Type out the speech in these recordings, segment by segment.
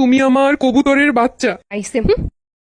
তুমি আমার কবুতরের বাচ্চা, আইসে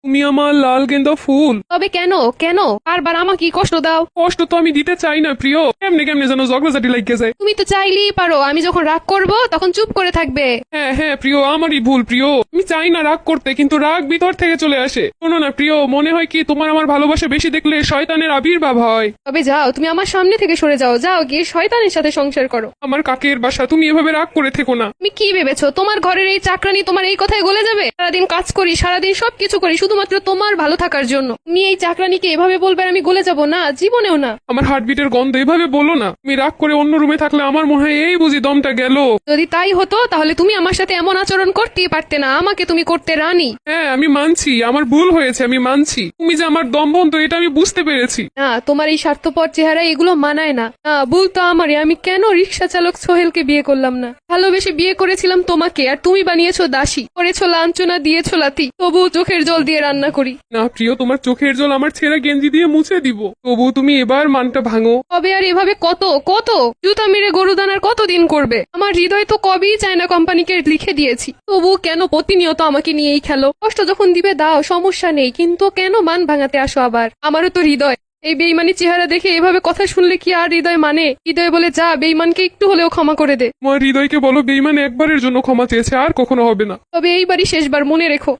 তুমি আমার লাল গেন্দা ফুল। তবে কেন কেন বারবার আমাকে কষ্ট দাও? কষ্ট তো আমি দিতে চাই না প্রিয়, কেমনে কেমনে যেন ঝগড়াঝাটি লাগিয়ে যায়। তুমি তো চাইলেই পারো আমি যখন রাগ করব তখন চুপ করে থাকবে। হ্যাঁ হ্যাঁ প্রিয়, আমারই ভুল প্রিয়, আমি চাই না রাগ করতে, কিন্তু রাগ ভিতর থেকে চলে আসে। শোনো না প্রিয়, মনে হয় কি তোমার আমার ভালোবাসা বেশি দেখলে শয়তানের আবির্ভাব হয়। তবে যাও, তুমি আমার সামনে থেকে সরে যাও, যাও গিয়ে শয়তানের সাথে সংসার করো। আমার কাকের বাসা, তুমি এভাবে রাগ করে থেকো না। তুমি কি ভেবেছো তোমার ঘরের এই চাকরানি তোমার এই কথায় গলে যাবে? সারাদিন কাজ করি, সারাদিন সবকিছু করি শুধুমাত্র তোমার ভালো থাকার জন্য। তুমি এই চাকরানিকে এভাবে বলবে আর আমি গলে যাব? না, জীবনেও না। আমার হার্টবিটের গন্ধ এভাবে বলো না। তুমি রাগ করে অন্য রুমে থাকলে আমার মনে হয় এই বুঝি দমটা গেল। যদি তাই হতো তাহলে তুমি আমার সাথে এমন আচরণ করতেই পারতে না, আমাকে তুমি করতে রানী। হ্যাঁ আমি মানছি আমার ভুল হয়েছে, আমি মানছি। তুমি যে আমার দম বন্ধ এটা আমি বুঝতে পেরেছি। না, তোমার এই স্বার্থপর চেহারা এগুলো মানায় না। না, ভুল তো আমারই। আমি কেন রিক্সা চালক সোহেলকে বিয়ে করলাম না? ভালোবেসে বিয়ে করেছিলাম তোমাকে, আর তুমি বানিয়েছো দাসী, করেছো লাঞ্ছনা, দিয়েছো লাথি, তবুও চোখের জল দিয়ে রান্না করি। না প্রিয়, তোমার চোখের জল আমার ছেঁড়া গেঞ্জি দিয়ে মুছে দিব, তবু তুমি এবার মানটা ভাঙো। কবে আর এভাবে কত কত জুতা মেরে গরুদানার কতদিন করবে? আমার হৃদয় তো কবেই চায়না কোম্পানিকে লিখে দিয়েছি, তবু কেন প্রতিনিয়ত আমাকে নিয়েই খেলো? কষ্ট যখন দিবে দাও, সমস্যা নেই, কিন্তু কেন মান ভাঙাতে আসো আবার? আমারও তো হৃদয়। এই বেইমানি চেহারা দেখে এভাবে কথা শুনলে কি আর হৃদয় মানে? হৃদয় বলে যা, বেইমানকে একটু হলেও ক্ষমা করে দে। তোমার হৃদয়কে বলো বেইমান একবারের জন্য ক্ষমা চেয়েছে, আর কখনো হবে না। তবে এইবারই শেষবার, মনে রেখো।